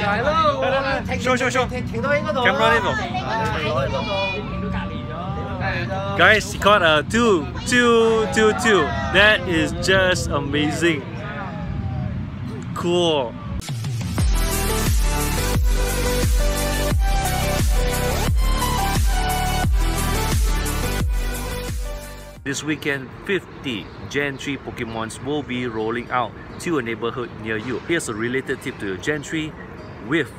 Show. Camera 呢度。Guys, he caught a 2. That is just amazing. Cool. This weekend, 50 Gen 3 Pokemons will be rolling out to a neighborhood near you. Here's a related tip to Gen 3. With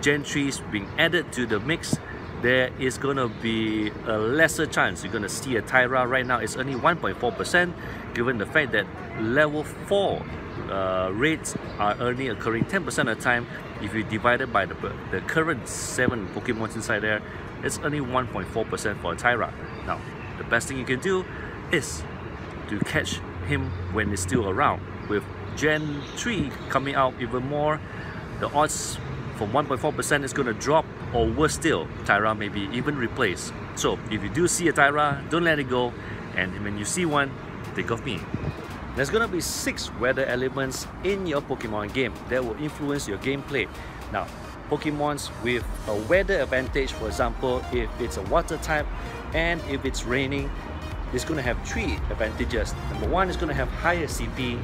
Gen 3s being added to the mix, there is gonna be a lesser chance you're gonna see a Tyra. Right now it's only 1.4%, given the fact that level 4 rates are only occurring 10% of the time. If you divide it by the current 7 Pokemons inside there, it's only 1.4% for a Tyra. Now, the best thing you can do is to catch him when it's still around. With Gen 3 coming out even more, the odds from 1.4% is going to drop, or worse still, Tyra may be even replaced. So if you do see a Tyra, don't let it go, and when you see one, think of me. There's going to be 6 weather elements in your Pokemon game that will influence your gameplay. Now, Pokemons with a weather advantage, for example, if it's a water type and if it's raining, it's going to have 3 advantages. Number 1 is going to have higher CP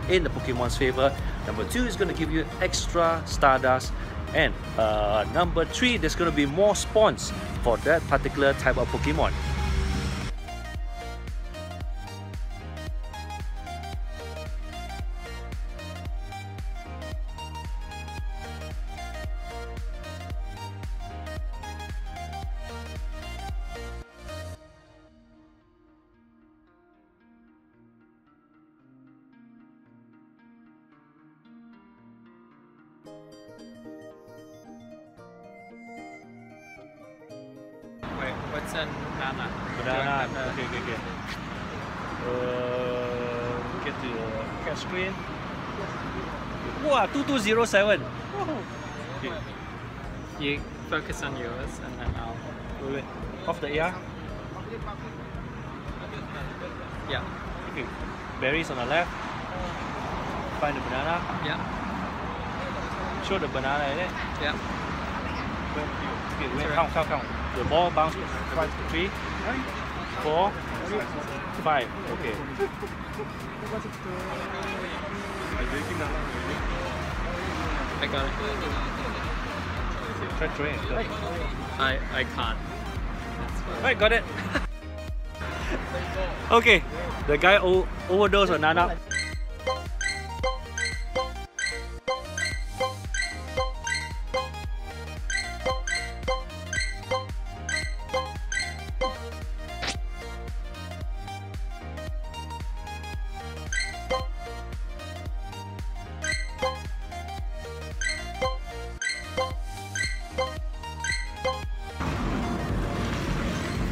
in the Pokemon's favor. Number 2 is going to give you extra Stardust. And number 3, there's going to be more spawns for that particular type of Pokemon. Wait, what's a banana? Banana. Okay. Get to the cat screen. Wow, 2207. Okay. You focus on yours and then I'll... Wait. Off the AR. Yeah. Okay. Berries on the left. Find the banana. Yeah. Show the banana in it. Yeah. Okay, wait, count. The ball bounce 3, 4, 5. Okay. I got it. Try throwing it. I can't. Right, got it. Okay, the guy overdosed on Nana.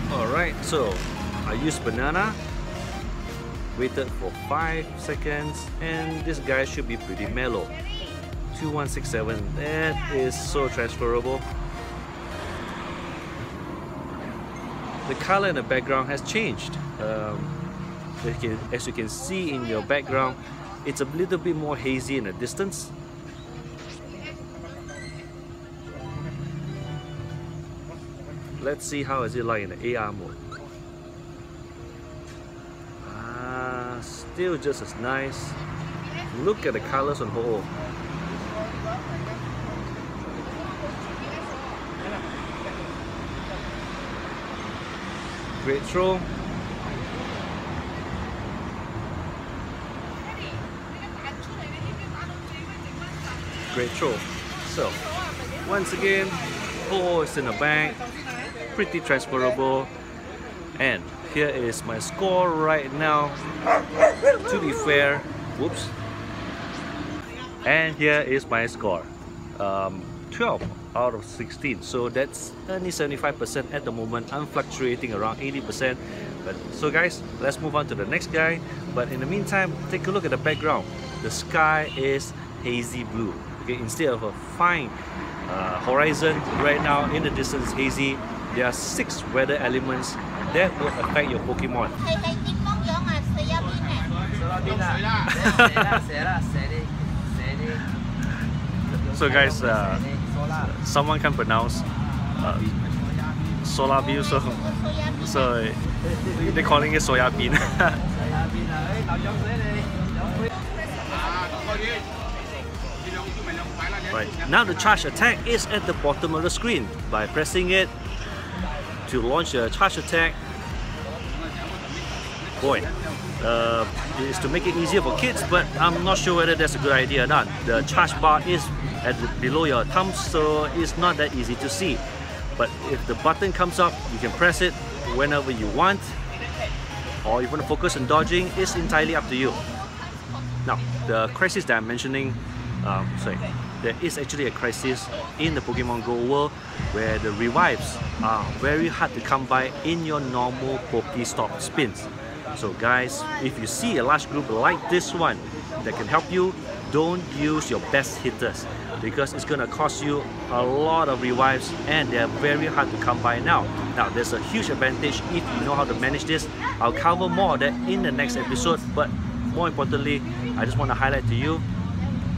Alright, so I used banana, waited for 5 seconds, and this guy should be pretty mellow. 2167, that is so transferable. The color in the background has changed. As you can see in your background, it's a little bit more hazy in the distance. Let's see how is it like in the AR mode. Still just as nice. Look at the colors on whole. Great throw. Great throw. So, once again, oh, it's in the bag. Pretty transferable. And here is my score right now. To be fair, whoops. And here is my score. 12 out of 16. So that's only 75% at the moment. I'm fluctuating around 80%. But so guys, let's move on to the next guy. But in the meantime, take a look at the background. The sky is hazy blue. Okay, instead of a fine horizon right now in the distance hazy, there are 6 weather elements that will affect your Pokemon. So guys, someone can pronounce solar bean, so they're calling it soya bean. Right, now the charge attack is at the bottom of the screen. By pressing it to launch a charge attack, boy, it is to make it easier for kids, but I'm not sure whether that's a good idea or not. The charge bar is below your thumb, so it's not that easy to see. But if the button comes up, you can press it whenever you want, or you want to focus on dodging, it's entirely up to you. Now, the crisis that I'm mentioning, there is actually a crisis in the Pokemon Go world where the revives are very hard to come by in your normal Pokestop spins. So guys, if you see a large group like this one that can help you, don't use your best hitters, because it's gonna cost you a lot of revives and they're very hard to come by now. Now, there's a huge advantage if you know how to manage this. I'll cover more of that in the next episode, but more importantly, I just want to highlight to you,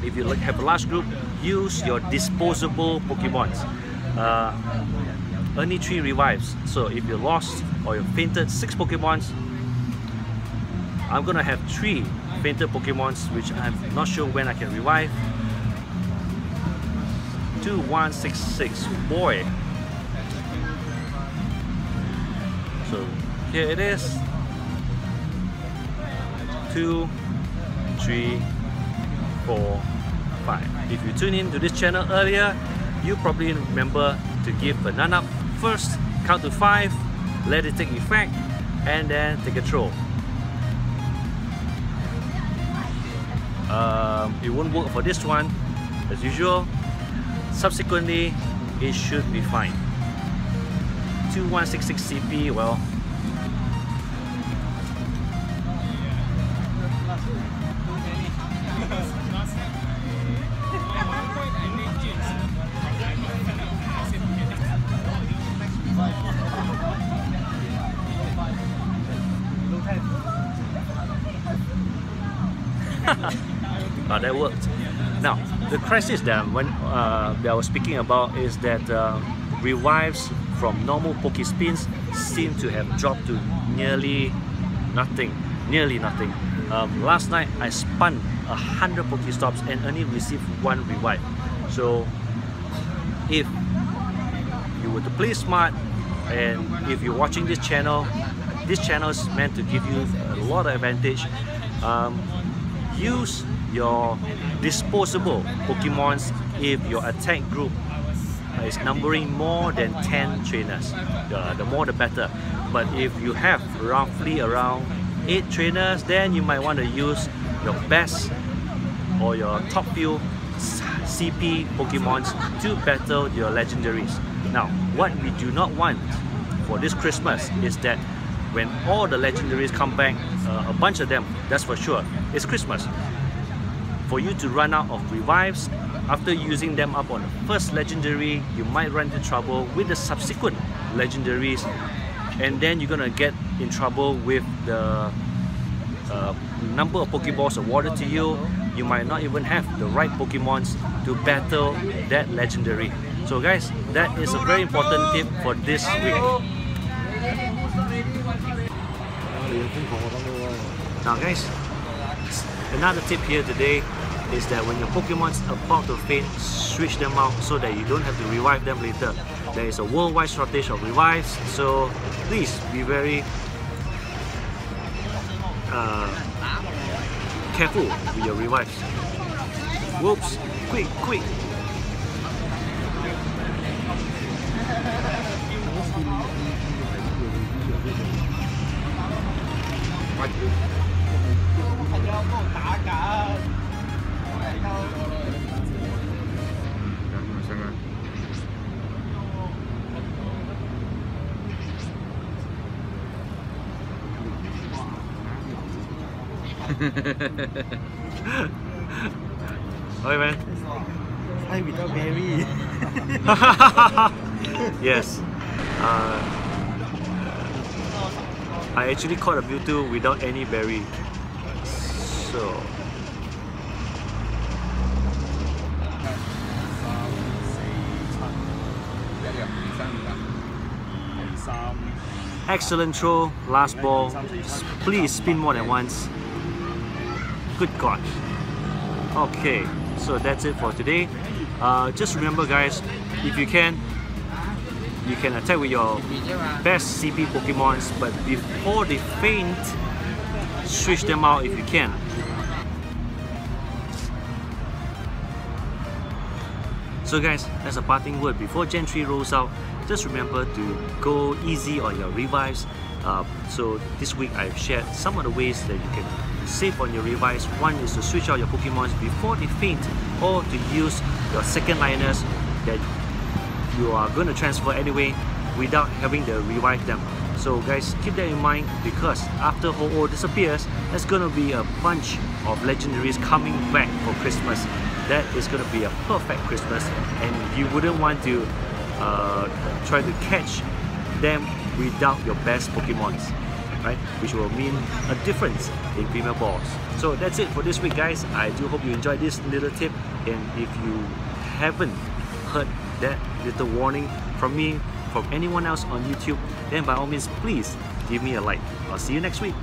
if you have a large group, use your disposable Pokemons. Only 3 revives. So if you lost or you fainted 6 Pokemons, I'm gonna have 3 fainted Pokemons, which I'm not sure when I can revive. 2166, boy. So here it is. 2, 3, 4, 5. If you tune in to this channel earlier, you probably remember to give a none up first, count to 5, let it take effect, and then take a throw. It won't work for this one as usual. Subsequently, it should be fine. 2166 CP, well, that worked. Now, the crisis that I was speaking about is that revives from normal Pokespins seem to have dropped to nearly nothing. Last night I spun 100 Pokestops and only received 1 revive. So if you were to play smart, and if you're watching this channel is meant to give you a lot of advantage. Use your disposable Pokemons if your attack group is numbering more than 10 trainers. The more the better. But if you have roughly around 8 trainers, then you might want to use your best or your top few CP Pokemons to battle your legendaries. Now, what we do not want for this Christmas is that when all the legendaries come back, a bunch of them, that's for sure, it's Christmas. For you to run out of revives, after using them up on the first legendary, you might run into trouble with the subsequent legendaries, and then you're gonna get in trouble with the number of Pokeballs awarded to you. You might not even have the right Pokemons to battle that legendary. So guys, that is a very important tip for this week. Now guys, another tip here today is that when your Pokemon's about to faint, switch them out so that you don't have to revive them later. There is a worldwide shortage of revives, so please be very careful with your revives. Whoops, quick! Okay, man. Hi, without berry. Yes. I actually caught a Mewtwo without any berry. So Excellent throw, last ball. Please spin more than once. Good God. Okay, so that's it for today. Just remember guys, if you can attack with your best CP Pokemons, but before they faint, switch them out if you can. So guys, as a parting word, before Gen 3 rolls out, just remember to go easy on your revives. So this week I've shared some of the ways that you can save on your revives. One is to switch out your Pokemons before they faint, or to use your second liners that you are going to transfer anyway without having to revive them. So guys, keep that in mind, because after Ho-Oh disappears, there's going to be a bunch of legendaries coming back for Christmas. That is going to be a perfect Christmas, and you wouldn't want to try to catch them without your best Pokemons, right? Which will mean a difference in female balls. So that's it for this week guys. I do hope you enjoyed this little tip, and if you haven't heard that little warning from me, from anyone else on YouTube, then by all means please give me a like. I'll see you next week.